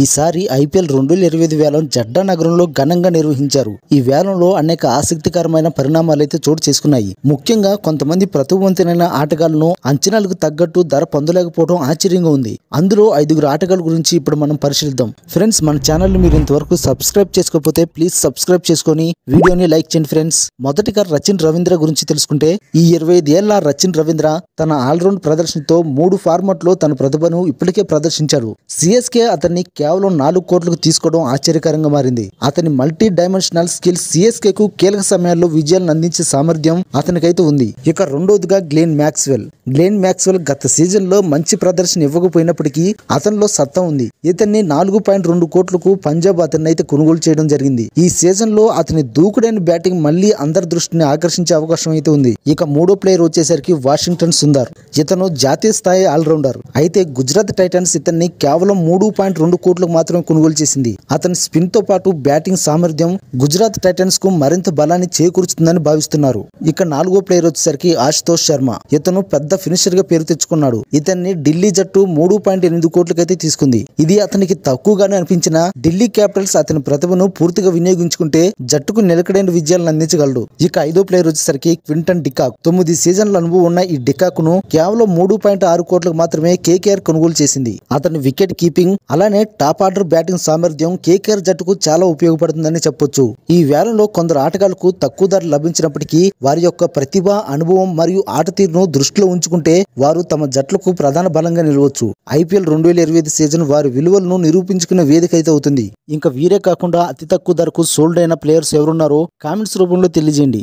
ఈసారి ఐపీఎల్ 2025 వేలం జడ్డా నగరంలో ఘనంగా నిర్వహించారు. ఈ వేలంలో అనేక ఆసక్తికరమైన పరిణామాలైతే చోటు చేసుకున్నాయి. ముఖ్యంగా కొంతమంది ప్రతిభావంతులైన ఆటగాళ్లను అంచనాలకు తగ్గట్టు ధర పొందలేకపోవడం ఆశ్చర్యంగా ఉంది. అందులో 5 ఆటగాళ్ల గురించి ఇప్పుడు మనం పరిశీలిద్దాం. ఫ్రెండ్స్, మన ఛానల్ ని మీరు ఇంతవరకు సబ్స్క్రైబ్ చేసుకోకపోతే ప్లీజ్ సబ్స్క్రైబ్ చేసుకొని వీడియోని లైక్ చేయండి. ఫ్రెండ్స్, మొదటిగా రచిన్ రవీంద్ర గురించి తెలుసుకుంటే, ఈ 25 ఏళ్ల రచిన్ రవీంద్ర తన ఆల్రౌండ్ ప్రదర్శనతో 3 ఫార్మాట్లో తన ప్రతిభను ఇప్పటికే ప్రదర్శించాడు. సిఎస్కే అతన్ని కేవలం 4 కోట్లకు తీసుకోవడం ఆశ్చర్యకరంగా మారింది. అతని మల్టీ డైమెన్షనల్ స్కిల్స్ సిఎస్కే కు కీలక సమయాల్లో విజయాలను అందించే సామర్థ్యం అతనికైతే ఉంది. ఇక రెండోదిగా గ్లెన్ మ్యాక్స్వెల్ గత సీజన్ లో మంచి ప్రదర్శన ఇవ్వకపోయినప్పటికీ అతనిలో సత్తా ఉంది. ఇతన్ని 4.2 కోట్లకు పంజాబ్ అతన్ని అయితే కొనుగోలు చేయడం జరిగింది. ఈ సీజన్ లో అతని దూకుడైన బ్యాటింగ్ మళ్లీ అందరి దృష్టిని ఆకర్షించే అవకాశం అయితే ఉంది. ఇక మూడో ప్లేయర్ వచ్చేసరికి వాషింగ్టన్ సుందర్. ఇతను జాతీయ స్థాయి ఆల్రౌండర్. అయితే గుజరాత్ టైటన్స్ ఇతన్ని కేవలం 3.2 కోట్లకు మాత్రమే కొనుగోలు చేసింది. అతని స్పిన్ తో పాటు బ్యాటింగ్ సామర్థ్యం గుజరాత్ టైటన్స్ కు మరింత బలాన్ని చేకూరుస్తుందని భావిస్తున్నారు. ఇక నాలుగో ప్లేయర్ వచ్చేసరికి ఆశుతోష్ శర్మ. ఇతను పెద్ద ఫినిషర్ గా పేరు తెచ్చుకున్నాడు. ఇతన్ని ఢిల్లీ జట్టు 3.8 కోట్లకైతే తీసుకుంది. ఇది అతనికి తక్కువగానే అనిపించిన ఢిల్లీ క్యాపిటల్స్ అతని ప్రతిభను పూర్తిగా వినియోగించుకుంటే జట్టుకు నిలకడైన విజయాలను అందించగలడు. ఇక ఐదో ప్లేయర్ వచ్చేసరికి క్వింటన్ డికాక్. 9 సీజన్ల అనుభవం ఉన్న ఈ డికాక్ ను కేవలం 3.6 కోట్లకు మాత్రమే కేకేఆర్ కొనుగోలు చేసింది. అతని వికెట్ కీపింగ్ అలానే టాప్ ఆర్డర్ బ్యాటింగ్ సామర్థ్యం కేకేఆర్ జట్టుకు చాలా ఉపయోగపడుతుందని చెప్పొచ్చు. ఈ వేలంలో కొందరు ఆటగాళ్లకు తక్కువ ధర లభించినప్పటికీ వారి యొక్క ప్రతిభ, అనుభవం మరియు ఆట తీరును దృష్టిలో ఉంచుకుంటే వారు తమ జట్లకు ప్రధాన బలంగా నిలవచ్చు. ఐపీఎల్ 2025 సీజన్ వారి విలువలను నిరూపించుకునే వేదిక అయితే అవుతుంది. ఇంకా వీరే కాకుండా అతి తక్కువ ధరకు సోల్డ్ అయిన ప్లేయర్స్ ఎవరున్నారో కామెంట్స్ రూపంలో తెలియజేయండి.